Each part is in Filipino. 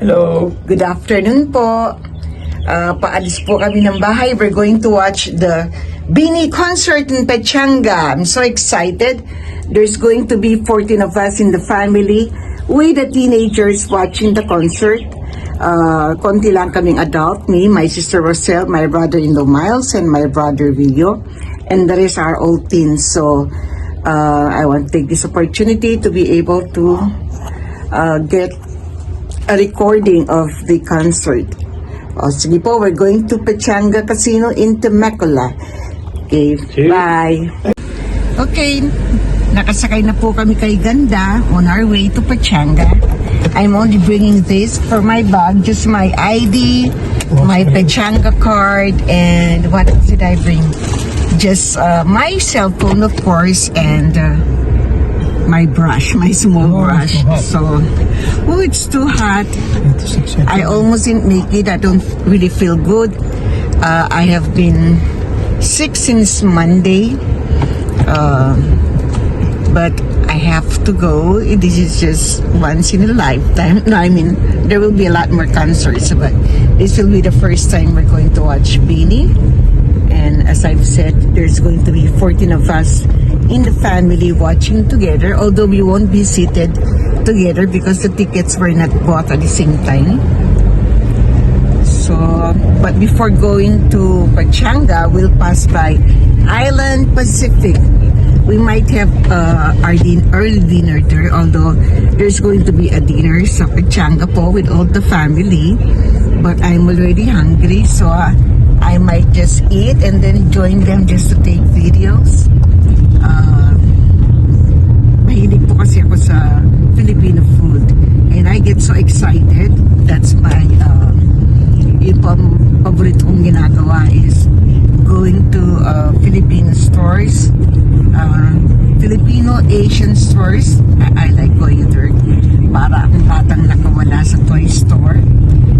Hello. Good afternoon po. Paalis po kami ng bahay. We're going to watch the Bini concert in Pechanga. I'm so excited. There's going to be 14 of us in the family with the teenagers watching the concert. Konti lang kaming adult. Me, my sister Rosel, my brother-in-law Miles, and my brother Vio. And the rest are all teens. So, I want to take this opportunity to be able to get a recording of the concert. Sige po, we're going to Pechanga Casino in Temecula. Okay, bye. Okay, nakasakay na po kami kay Ganda on our way to Pechanga. I'm only bringing this for my bag, just my ID, my Pechanga card, and what else did I bring? Just my cell phone, of course, and my brush, my small brush. So, it's too hot. I almost didn't make it. I don't really feel good. I have been sick since Monday. But I have to go. This is just once in a lifetime. No, I mean, there will be a lot more concerts, but this will be the first time we're going to watch Bini. And as I've said, there's going to be 14 of us in the family watching together, although we won't be seated together because the tickets were not bought at the same time. So, but before going to Pechanga, we'll pass by Island Pacific. We might have our early dinner there, although there's going to be a dinner sa Pechanga po with all the family. But I'm already hungry, so I might just eat and then join them just to take videos. Mahilig po kasi ako sa Filipino food and I get so excited. That's my yung paborito kong ginagawa is going to Filipino stores, Filipino Asian stores. I like going there para akong batang nakawala sa toy store.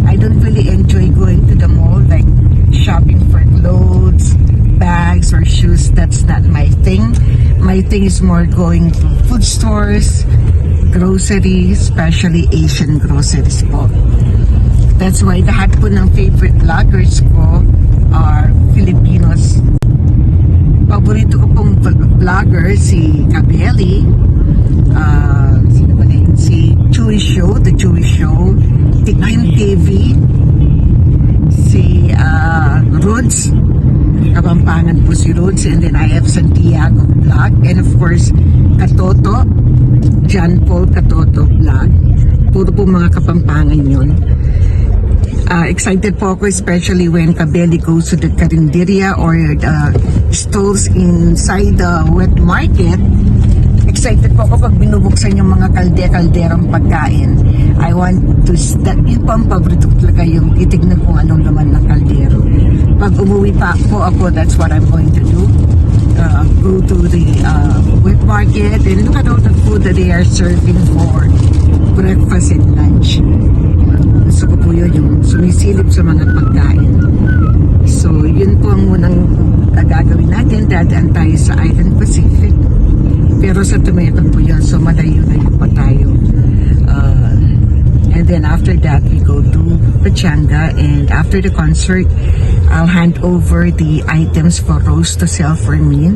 I don't really enjoy going to the mall, like shopping for clothes, bags, or shoes. That's not my thing. My thing is more going to food stores, groceries, especially Asian groceries po. That's why lahat po ng favorite vloggers ko are Filipinos. Paborito ko pong vlogger si Cabelli, si Chewy Show, The Chewy Show, Tikim TV, si Rods, Kapampangan po si Rods, and then I have Santiago Vlog, and of course Katoto, John Paul Katoto Vlog. Puro po mga Kapampangan yun. Excited po ako, especially when Cabelli goes to the Carinderia or stalls inside the wet market. Excited po ako pag binubuksan yung mga kalderang pagkain. I want to, yun po ang paborito ko talaga, yung titignan kung anong laman ng kaldero. Pag umuwi pa po ako, that's what I'm going to do. Go to the wet market and look at all the food that they are serving for breakfast and lunch. Gusto ko po yun, yung sumisilip sa mga pagkain. So, yun po ang munang gagawin natin. Dadaan tayo sa Island Pacific. Pero sa Tumeton po yun, so malayo-layo pa tayo. And then after that, we go to Pechanga, and after the concert, I'll hand over the items for Rose to sell for me.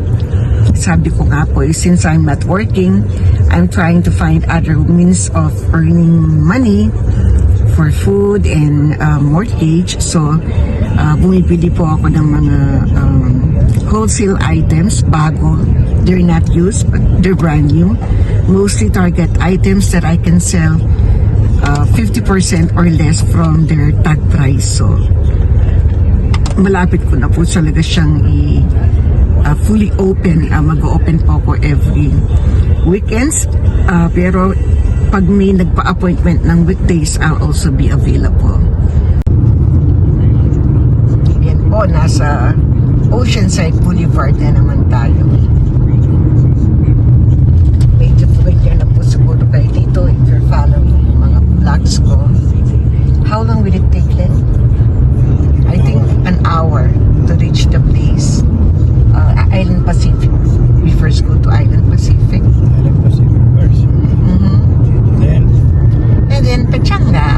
Sabi ko nga po, since I'm not working, I'm trying to find other means of earning money for food and mortgage. So, bumibili po ako ng mga wholesale items, bago. They're not used, but they're brand new. Mostly Target items that I can sell 50% or less from their tag price. So, malapit ko na po talaga siyang fully open. Mag-open po ako every weekends. Pero pag may nagpa-appointment ng weekdays, I'll also be available. Yan po, nasa Oceanside Boulevard na naman tayo. Medyo pwede na po siguro kayo dito if you're following yung mga vlogs ko. How long will it take, Len? I think an hour to reach the place. Island Pacific. We first go to Island Pacific. Island Pacific first. And then Pechanga.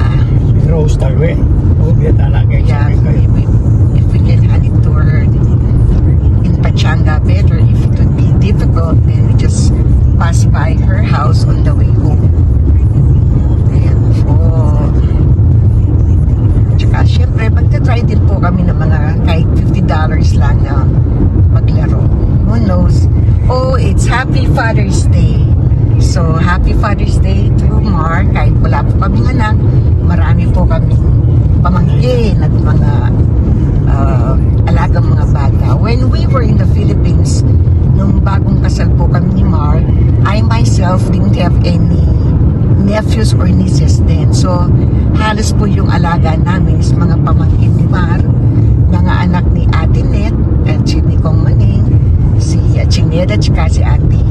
nieces din. So, halos po yung alaga namin is mga pamangkin ni Mar, mga anak ni Ate Net, at si Nikong Maning, si Chineda, tsaka si Ate,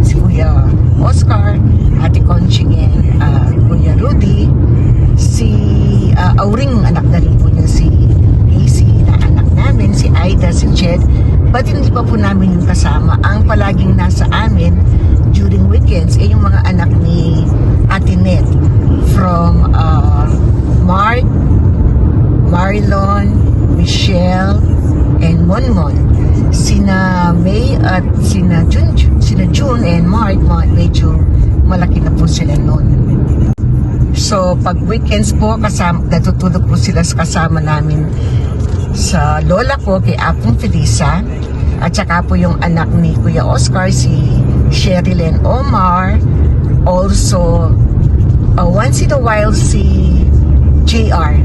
si Kuya Oscar, Ate Conching, Kuya Rudy, si Auring, anak na rin po niya, si AC na anak namin, si Aida, si Jed, but hindi pa po namin yung kasama. Ang palaging nasa amin during weekends ay yung mga anak ni Ate Net from Mark, Marlon, Michelle, and Monmon. Sina May at sina June and Mark, medyo malaki na po sila noon. So, pag weekends po, natutulog po sila kasama namin sa lola ko, kay Apong Felisa, at saka po yung anak ni Kuya Oscar, si Sherilyn Omar. Also, once in a while, si JR.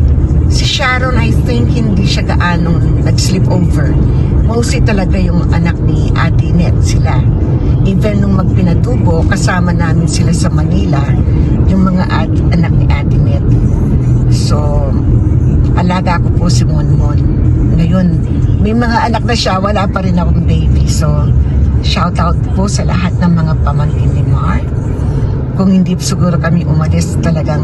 Si Sharon, I think, hindi siya gaanong nag-sleep over. Mostly talaga yung anak ni Ate Net sila. Even nung magpinatubo, kasama namin sila sa Manila, yung mga anak ni Ate Net. So, alaga ko po si Monmon. Ngayon, may mga anak na siya, wala pa rin akong baby. So, shout out po sa lahat ng mga pamangkin ni Mar. Kung hindi siguro kami umalis, talagang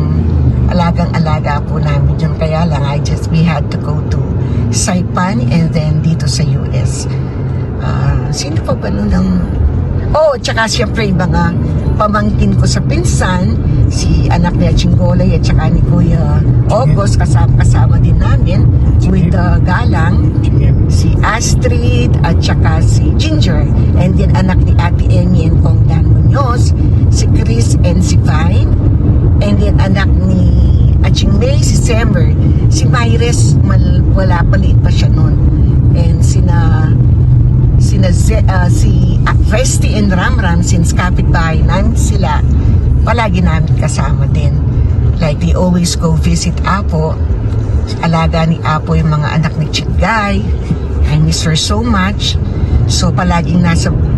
alagang-alaga po namin yun. Kaya lang, we had to go to Saipan and then dito sa US. Sino pa ba nun ang... Oh, tsaka siyempre yung mga pamangkin ko sa pinsan, si anak ni Chingolay at tsaka ni Kuya August, kasama din namin with Galang, si Astrid at tsaka si Ginger, and then anak ni Ate Enye and Kongdan Munoz, si Chris and si Vine, and then anak ni Aching May, si Semmer, si Myres, wala, paliit pa siya noon, and si Resty and Ramram, since kapitbahay namin sila, palagi namin kasama din. Like, they always go visit Apo. Alaga ni Apo yung mga anak ni Chigay. I miss her so much. So, palaging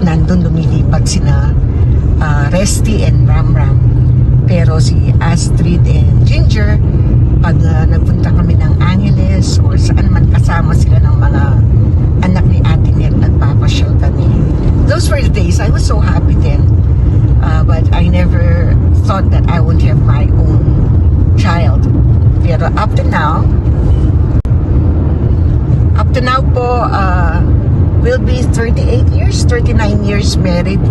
nandun lumilipat sina Resty and Ramram. Pero si Astrid and Ginger, pag nagpunta kami ng Angeles or saan man, kasama sila ng mga anak ni Ate Net, nagpapasyal kami. Those were the days. I was so happy then. But I never thought that I would have my own child. Pero up to now po, we'll be 39 years married.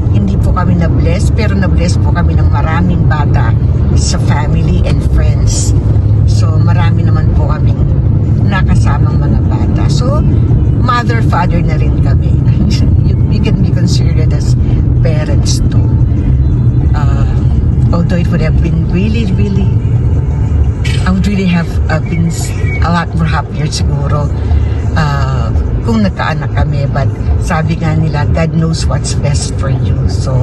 Hindi po kami na-bless, pero na-bless po kami ng maraming bata sa family and friends. So, marami naman po kaming nakasamang mga bata. So, mother, father na rin kami. You can be considered as parents too. Although it would have been really, I would really have been a lot more happier siguro kung nagkaanak kami. But sabi nga nila, God knows what's best for you. So,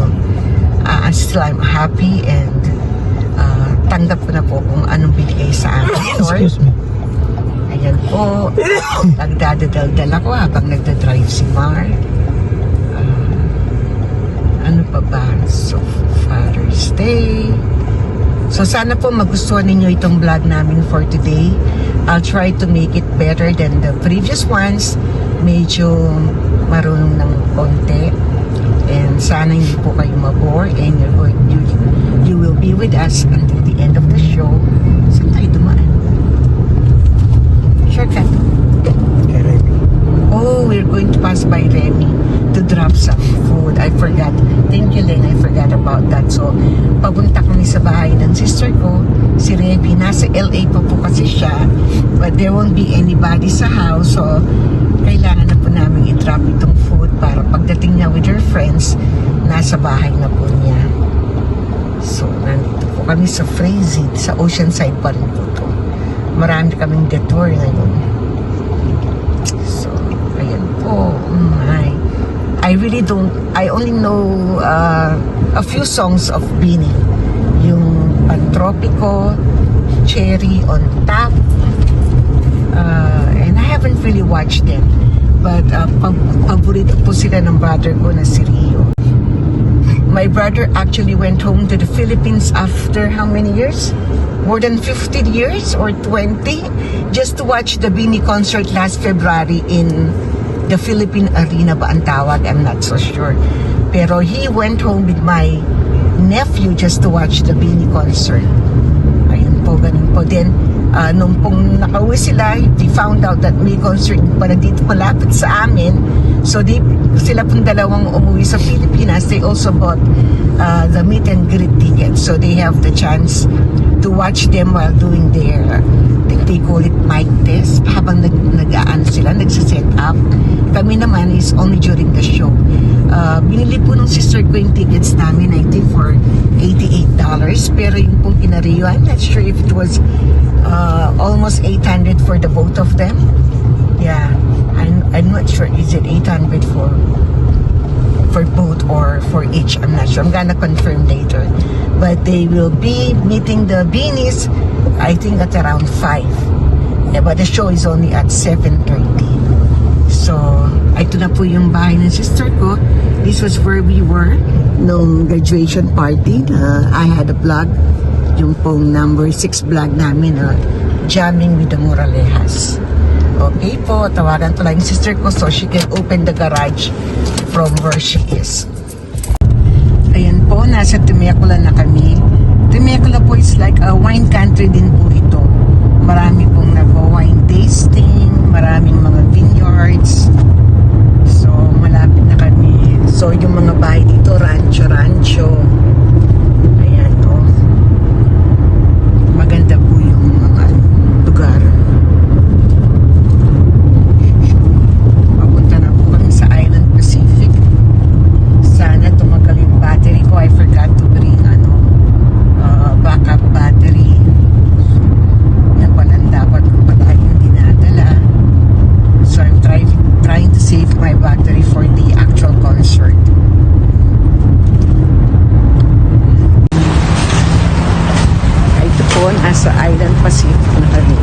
I'm happy and tanggap ko na po kung anong binigay sa akin. Excuse me. Ayan po, nagdadadaldal ako habang nagdadrive si Mar. Ano pa ba? So, Father's Day. So, sana po magustuhan ninyo itong vlog namin for today. I'll try to make it better than the previous ones. Medyo marunong ng konti. And sana hindi po kayo mabore. And you will be with us until the end of the show. Saan tayo dumaan? Shortcut. Oh, we're going to pass by Remy to drop some food. I forgot. Thank you, Len. I forgot about that. So, papunta kami sa bahay ng sister ko, si Remy. Nasa LA pa po kasi siya. But there won't be anybody sa house. So, kailangan na po namin i-drop itong food para pagdating niya with her friends, nasa bahay na po niya. So, nandito po kami sa Frazee, sa Oceanside pa rin po to. Marami kaming detour ngayon. So, ayan po. I only know a few songs of Beanie. Yung Pantropico, Cherry on Top, and I haven't really watched them. But paborito po sila ng brother ko na si Rio. My brother actually went home to the Philippines after how many years? More than 50 years or 20? Just to watch the Bini concert last February in the Philippine Arena ba ang tawag? I'm not so sure. Pero he went home with my nephew just to watch the Bini concert. Ayun po, ganun po. Then, nung pong nakauwi sila, they found out that may concert pala dito malapit sa amin. So, sila pong dalawang umuwi sa Pilipinas. They also bought the meet and greet tickets. So, they have the chance to watch them while doing their, they call it mic test. Habang nag-aan sila, nagsiset up. Kami naman is only during the show. Binili po ng sister ko yung tickets namin, I think for $88. Pero yung pong pinariyo, I'm not sure if it was almost 800 for the both of them. Yeah, I'm not sure. Is it 800 for both or for each? I'm not sure. I'm gonna confirm later. But they will be meeting the Beanies, I think at around 5. Yeah, but the show is only at 7:30. So, ito na po yung bahay ng sister ko. This was where we were nung graduation party. I had a vlog, yung pong number 6 vlog namin, jamming with the Moralejas. Okay po, tawagan ko lang yung sister ko so she can open the garage from where she is. Ayan po, nasa Temecula na kami. Temecula po is like a wine country din po ito. Marami pong nag-wine tasting, maraming mga vineyards. So, malapit na kami. So, yung mga bahay dito, rancho-rancho. Ayan o. Maganda po yung mga lugar. Papunta na po kami sa Island Pacific. Sana tumagal yung battery ko. I forgot to bring backup battery. Yan pala dapat ko pala yung dinadala. So I'm trying to save my battery for the actual concert. Ito po, nasa Island Pacific na kami.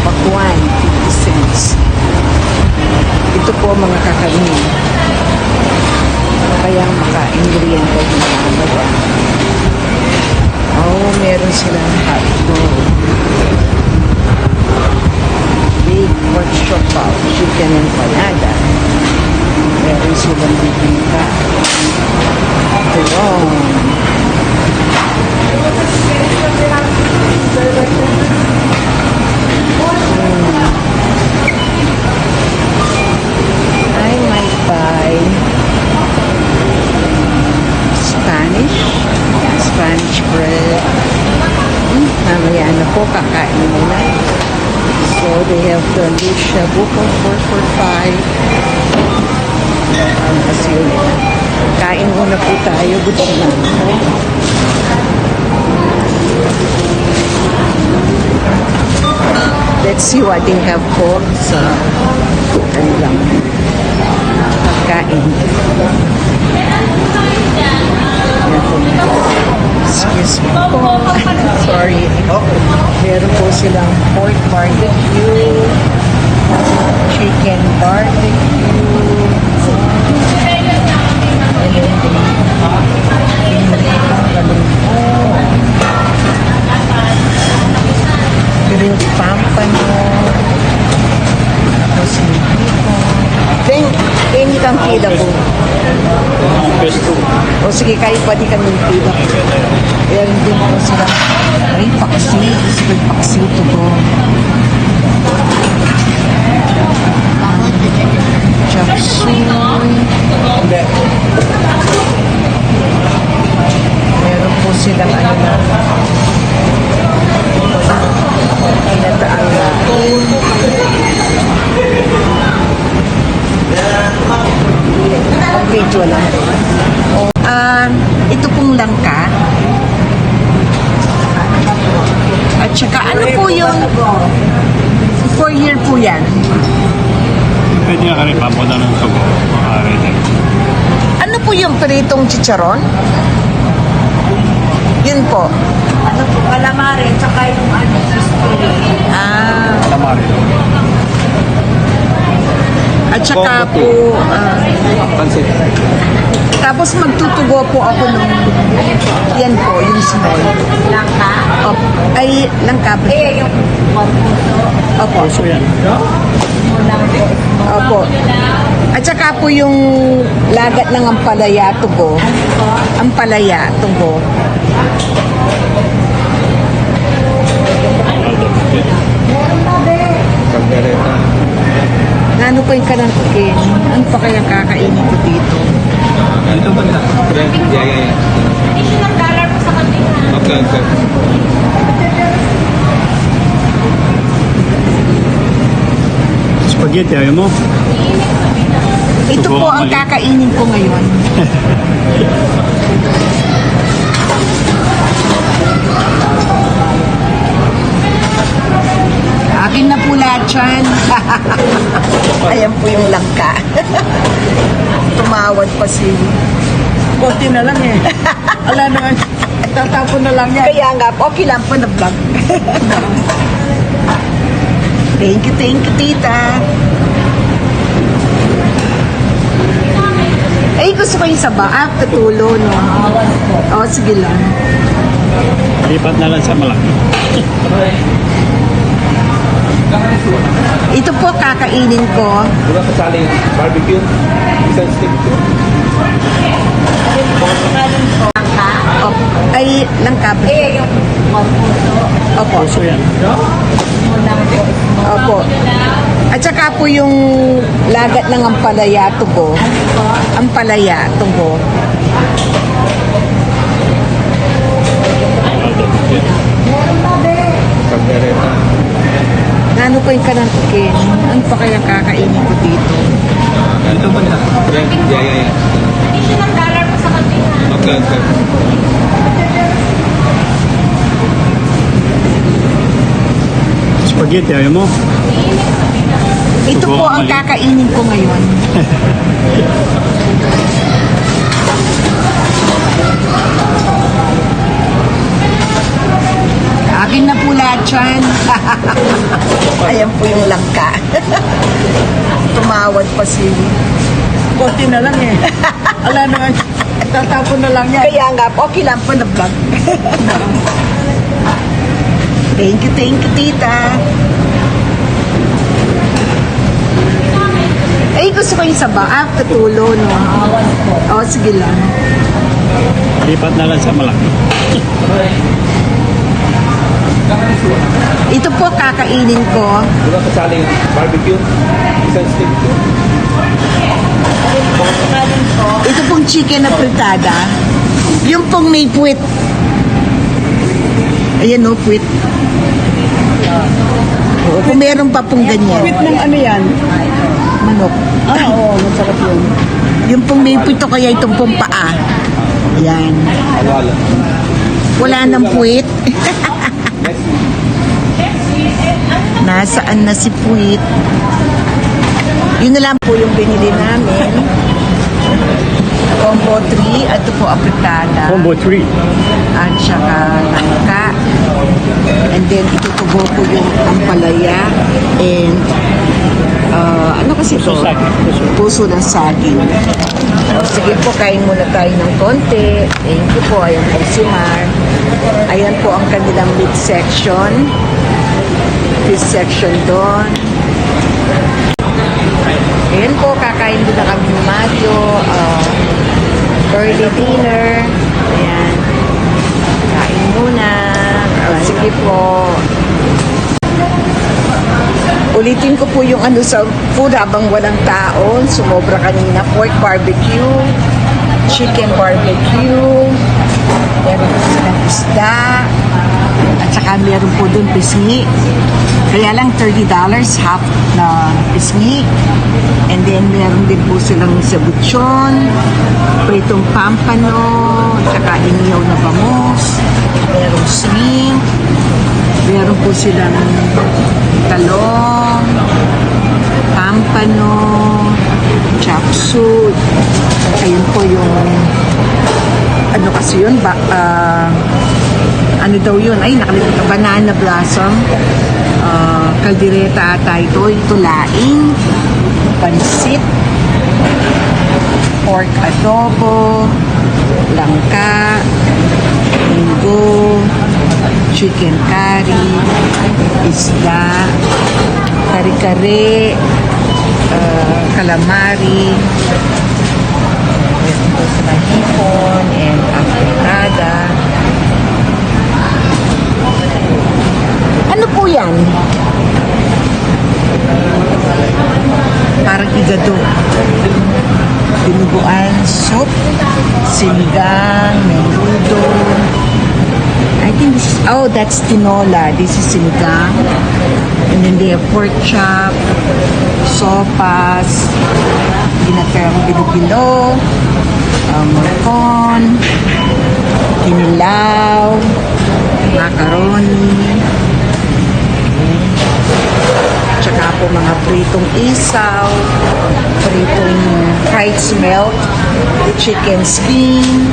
Pakwan, 50 cents. Ito po mga kakainin. Kaya maka-ingredient ko na kamera. Oh, meron silang hotdog. Big pork chopaw, chicken empanada. Meron silang bibingka. Tulong. I might buy Spanish bread. Mamaya na po, kakain muna. So, they have the beef shabu for 445. Kasi yun. Kain muna po tayo. Gusto na. Let's see what they have po sa kanilang kain. Excuse me po. Sorry. Meron po silang pork barbecue, chicken barbecue, and then grilled pampano, tapos then, init ang pila po. O sige, kahit pwede kami pila. Meron din po sila. Ay, paksiw. Gusto ko paksiw to po. Chop suey. Meron po silang ano na. Pinataang natin. Video lang. Ito pong langka. At saka ano po yung 4-year po yan? Pwede nga rin papunta ng tubo. Ano po yung pritong chicharon? Yun po. Ano po, calamari, tsaka yung ano, crispy. Ah. Calamari. At saka po, tapos magtutugo po ako nung, yan po, yung small. Langka. Opo. Ay, langka ba? Yung Opo. So yan. Opo. At saka po yung lagat ng ampalaya, tugo. Ampalaya, tugo. Ano po yung kanangkin? Ano pa kaya kakainin ko dito? Ito ba na? Yeah. additional dollar po sa kanila. Okay. Spaghetti, ayaw mo? Ito Tugo po ang ang mali. kakainin ko ngayon. Akin na po lahat yan. Ayan po yung langka. Tumawad pa si... Konti na lang eh. Wala naman. Tatapon na lang yan. Kaya nga, okay lang po na vlog. Thank you, tita. Ay, gusto ko yung saba. Katulo, no? Oo, sige lang. Lipat na lang sa malaki. Ito po kakainin ko. Wala kasali yung barbecue. Isang stick. Langka. Opo. Ay, langka ba? Yung Opo. So yan. Opo. At saka po yung lagat ng ampalaya, tugo. Ampalaya, tugo. Pagkareta. Ano po yung kanangkin? Ano pa kaya kakainin ko dito? Ito ba na? Yeah. additional dollar po sa kanila. Okay. Spaghetti, ayaw mo? Ito Tugo po ang ang mali. kakainin ko ngayon. Akin na po lahat yan. Ayan po yung langka. Tumawad pa si... Konti na lang eh. Wala naman. Tatapon na lang yan. Kaya nga, okay lang po na vlog. Thank you, tita. Ay, gusto ko yung saba. Katulo, no? Oo, sige lang. Lipat na lang sa malaki. Ito po kakainin ko. Wala kasali yung barbecue. Isang stick. Ito pong chicken na fritada. Yung pong may puwit. Ayan o, puwit. Kung meron pa pong ganyan. Wait ng ano yan? Manok. Oo, masarap yun. Yung pong may puwit o kaya itong pong paa. Ayan. Wala. Wala nang puwit. Nasaan na si puwit? Yun na lang po yung binili namin. Combo 3 at ito po apritada. Combo 3. At saka langka. And then itutubo ko yung ampalaya and ano kasi ito? Puso saging. Puso ng saging. Sige po, kain muna tayo ng konti. Thank you po. Ayan po si Mar. Ayan po ang kanilang meat section. Fish section doon. Ayan po, kakain din na kami ng Mayo. Early dinner. Ayan. Kain muna. Sige po. Ulitin ko po yung ano sa food habang walang tao. Sumobra kanina. Pork barbecue. Chicken barbecue. Meron po silang isda. At saka meron po dun pisngi. Kaya lang $30 half na pisngi. And then meron din po silang sabuchon, pritong pampano, at saka iniyaw na bangus. Merong shrimp. Meron po silang talong, pampano, chop suey. Ayun po yung ano kasi yun ba, ano daw yun, ay nakalimutan, banana blossom, kaldereta ata ito laing, pansit, pork adobo, langka, munggo, chicken curry, isda, kare-kare, calamari, hipon, and afritada. Ano po yan? Parang igado. Dinuguan soup, sinigang, menudo. I think this is, oh, that's tinola. This is sinigang. And then they have pork chop, sopas, ginaperang bilo-bilo, morcon, kinilaw, macaroni, tsaka po mga pritong isaw, pritong fried smelt, chicken skin,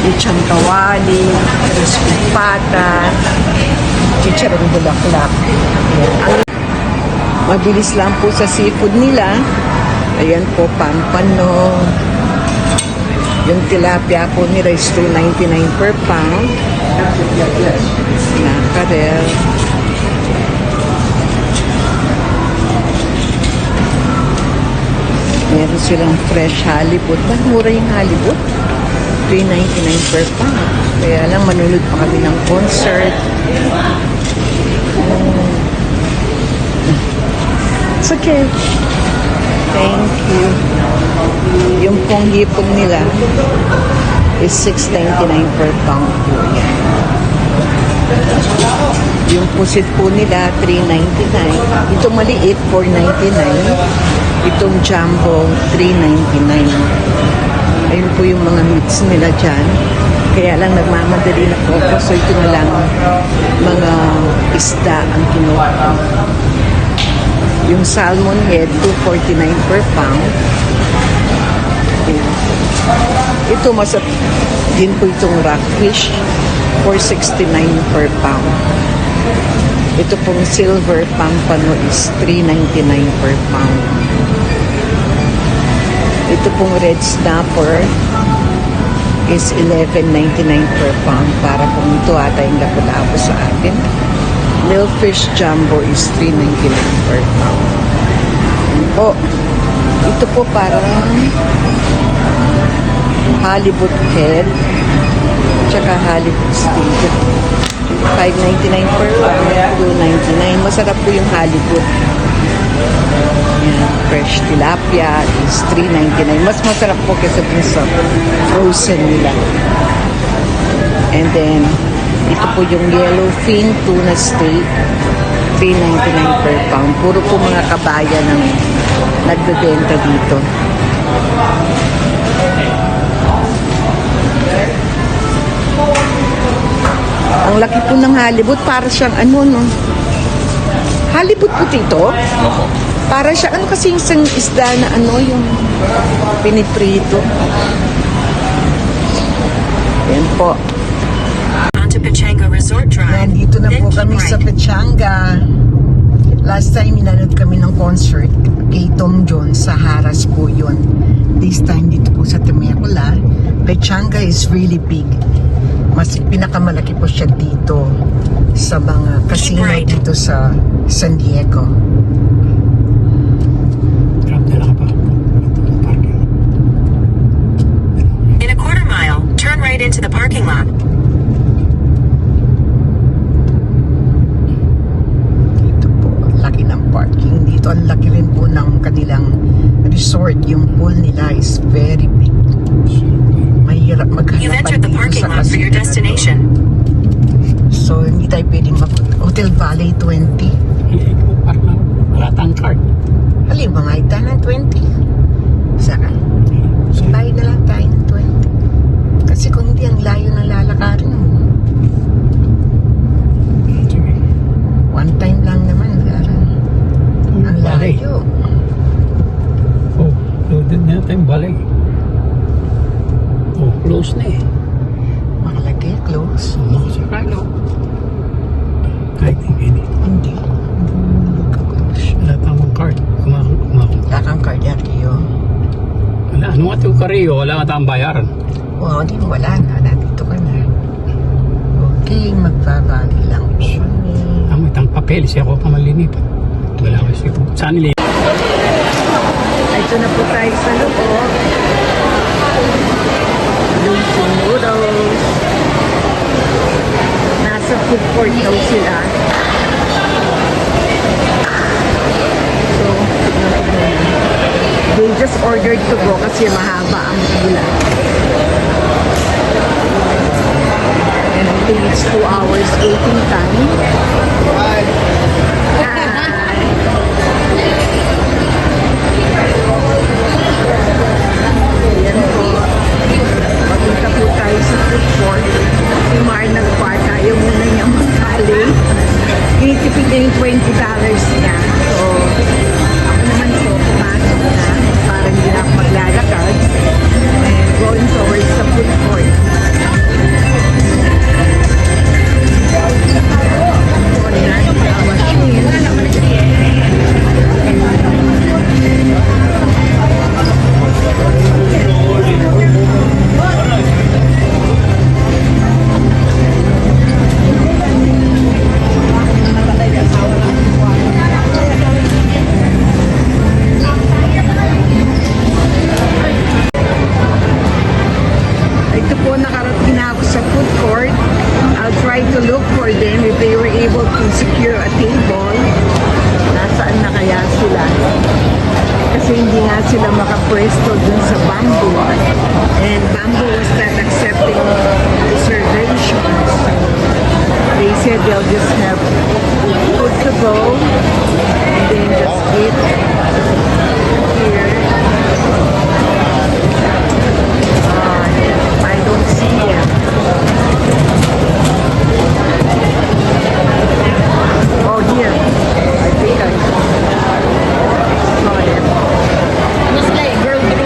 lechon kawali, crispy pata, chicharong bulaklak. Mabilis lang po sa seafood nila. Ayan po, pampano. Yung tilapia po nila is $2.99 per pound. Mackerel. Meron silang fresh halibut. Mura yung halibut. $3.99 per pound. Kaya lang, manunod pa kami ng concert. It's okay. Thank you. Yung pong hipon nila is $6.99 per pound po yan. Yung pusit po nila, $3.99. Itong maliit, $4.99. Itong jumbo, $3.99. Ayun po yung mga meats nila dyan. Kaya lang nagmamadali na po ako. So ito na lang mga isda ang kinuha. Yung salmon head, $2.49 per pound. Ayan. Ito masarap din po itong rockfish, $4.69 per pound. Ito pong silver pampano is $3.99 per pound. Ito pong red snapper is $11.99 per pound. Para pong ito ata yung lapu-lapu sa atin. Milkfish jumbo is $3.99 per pound. Po, ito po parang halibut head tsaka halibut steak. $5.99 per pound, $2.99. Masarap po yung halibut. Yan, fresh tilapia is $3.99. Mas masarap po kaysa dun sa frozen nila. And then, ito po yung yellowfin tuna steak, $3.99 per pound. Puro po mga kabayan ang nagbebenta dito. Ang laki po ng halibut, para siyang ano, no? Halibut po dito? Para siya, ano kasi yung isang isda na ano, yung piniprito. Yan po. Onto Pechanga Resort Drive. Nandito na then po keep kami sa right. Pechanga. Last time, minanood kami ng concert kay Tom Jones sa Haras po yun. This time, dito po sa Temecula. Pechanga is really big. Mas pinakamalaki po siya dito sa mga casino right. dito sa San Diego. Grab na lang pa. Parking. In a quarter mile, turn right into the parking lot. Dito po, laki ng parking. Dito, ang laki rin po ng kanilang resort. Yung pool nila is very big. Mahirap You've maghanapan entered the dito parking sa lot for your casino. destination. So, hindi tayo pwedeng Hotel Valley 20. Hindi po, parang wala tang card. Halin ba nga ita ng 20? Saka? Bayad na lang tayo ng 20. Kasi kung hindi, ang layo na lalakarin mo. Sige. One time lang naman. Ang Balay. layo. Oh, loaded na tayong balay. Oh, close na eh. Makalagay, close. No, sa kano. Kahit hindi. Hindi. Hindi ka close. Wala tamang card. Kumakong. Wala ka Ano nga ito kariyo? Wala nga tayong bayaran. Wow, di wala na. Nandito ka na. Okay, magbabali lang siya. Ang itang papel, siya ako pamalinipan. Wala ko siya. Saan nila? Ito na po tayo sa loob. Luncheon noodles. Nasa food court daw sila. So, they just ordered to go kasi mahaba ang pila. And I think it's 2 hours waiting time. Hi. Ayan po. Papunta po tayo sa food court. Si Mar nagpark. Ayaw muna niya magkali. Kinitipid niya yung $20 niya. So, ako naman po, pumasok na para hindi na ako maglalakad. And going towards the food court. Ito po, nakarating na ako sa food court. I'll try to look for them if they were able to secure a table. Nasaan na kaya sila? Kasi hindi nga sila makapwesto dun sa Bamboo. And Bamboo was not accepting reservations. They said they'll just have food to go and then just eat here. I don't see them. Oh, here. I think I saw them. Looks like girl group.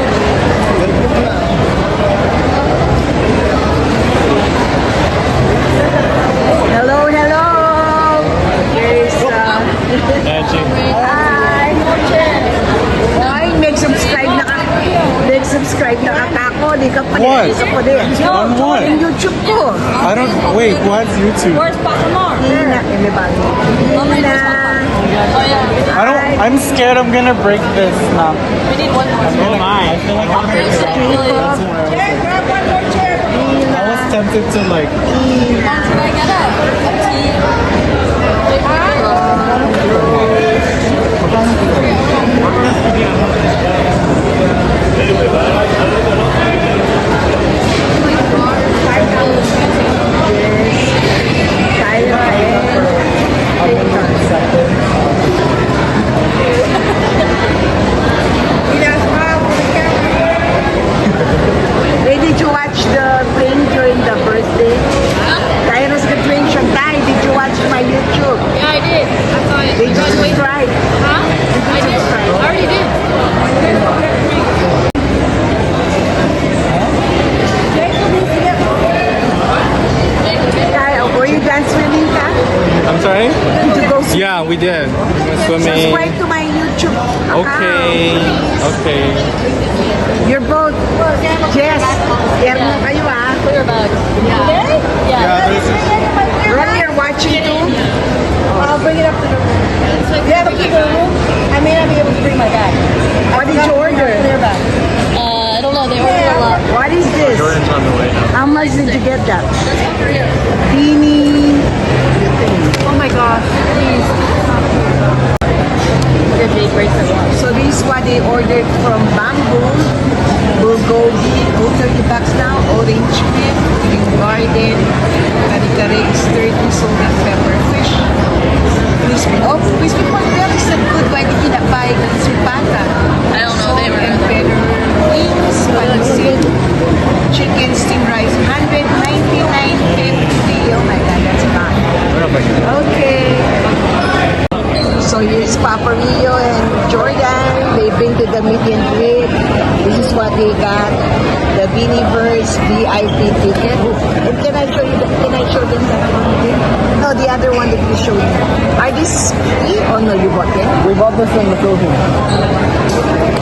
Hello, hello. Here's hi. Ay, mag-subscribe na ka. Mag-subscribe na ka ako. Di ka pa What? Isa ko din. On what? Yung YouTube ko. I don't. Wait, who has YouTube? Where's Papa Mark? Ina, may bago. Ina. Oh yeah. I don't. I'm scared I'm gonna break this now. We need one more. So am I. I feel like I'm gonna K-pop. I was tempted to like. Can I get a tea? Hey, did you watch the thing during the birthday? Kairos graduation. Tay, did you watch my YouTube? Yeah, I did. I saw it. They just subscribe. Huh? I did. I already did. Tay, were you dance swimming ka? I'm sorry. Did you go swimming? Yeah, we did. We went swimming. Subscribe to my YouTube account. Okay. Okay. You're both Jess. Erno kayo ah. Clear bag. Yeah. Yeah. This is, Ron, you're watching too? I'll bring it up to the room. You have a key to the room? I may not be able to bring my bag. What did you order? Clear bag. I don't know. They ordered a lot. What is this? Jordan's on the way now. How much did you get that? Beanie. Oh my gosh. Please. Good big bracelet. So this is what they ordered from Bamboo. Bulgogi, $30 now. Orange pit, Green Garden, kare-kare is 30, salt and pepper fish. Crispy. Oh, crispy pork belly is not good. Pwede kinapay kasi sipata. I don't know. They were and pepper wings, pansit, chicken steamed rice, 199.50. Oh my God, that's bad. Okay. So here's Papa Rio and Jordan. They've been to the meet and greet. This is what they got. The Beanieverse VIP ticket. And can I show you? Can I show them that one again? No, the other one that you showed me. Are these free or no? You bought them? we bought this in the Philippines.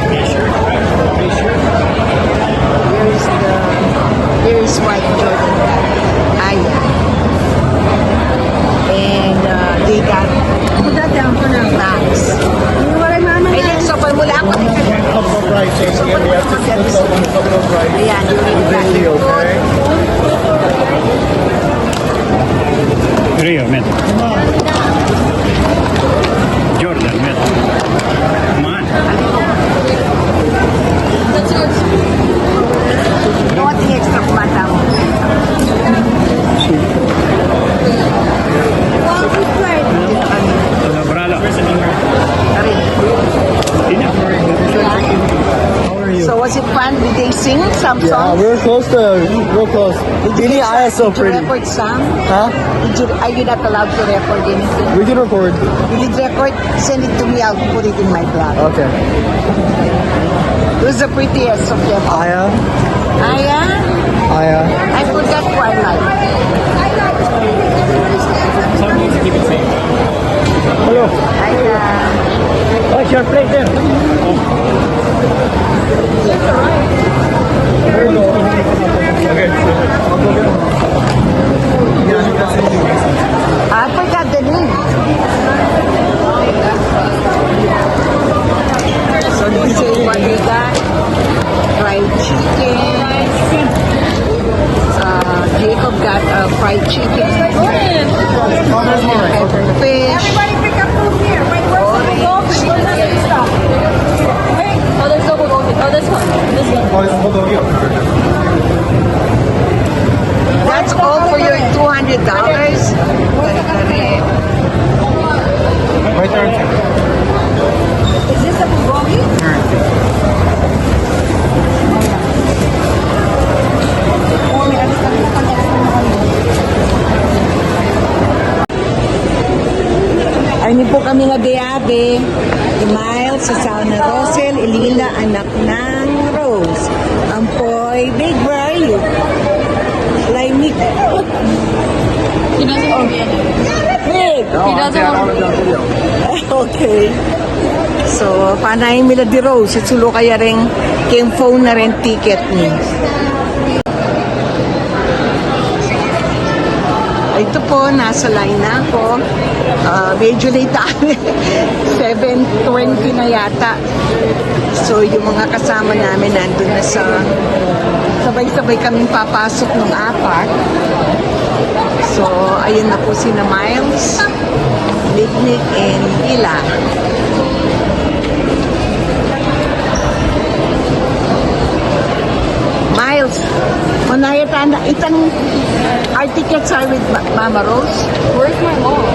Yeah, sure. Here is white Jordan. Aya. And they got bags. Ay, let's sopay mula ako. Ayan, you already got your food. Rio, man. Jordan, man. Come on. Nothing extra kumata mo. Bralo. So was it fun? Did they sing some Yeah, songs? we're real close. Bini Aya is so Did you pretty. record some? Huh? Are you not allowed to record anything? We can record. You did record? Send it to me. I'll put it in my blog. Okay. Who's the prettiest of them? Aya. Aya? Aya. I forgot who I like. Hello. Aya. What's your plate there? I forgot the name. So this is what they got. Fried chicken. Jacob got fried chicken. Pepper fish. Everybody pick up food here. Wait, where's the gold? Where's the stuff? Wait. Oh, there's double gold. Oh, this one. This one. That's all for your $200. Right there. Is this a bulgogi? Ay po kami nga diabe. Imail sa Sauna Rosel, Ilila, anak ng Rose. Ampoy, Big Brian. Laimik. He doesn't want to be in it. Big. He doesn't want to be in it. Okay. So, panay mila di Rose. Itulo kaya rin kayong phone na rin ticket ni. Ito po, nasa line na ako. Medyo late tayo. 7:20 na yata. So, yung mga kasama namin nandun na sa... Sabay-sabay kaming papasok ng apat. So, ayun na po sina Miles, Nick, and Ila. Miles, manaya tanda, itang our tickets are with Mama Rose. Where's my mom?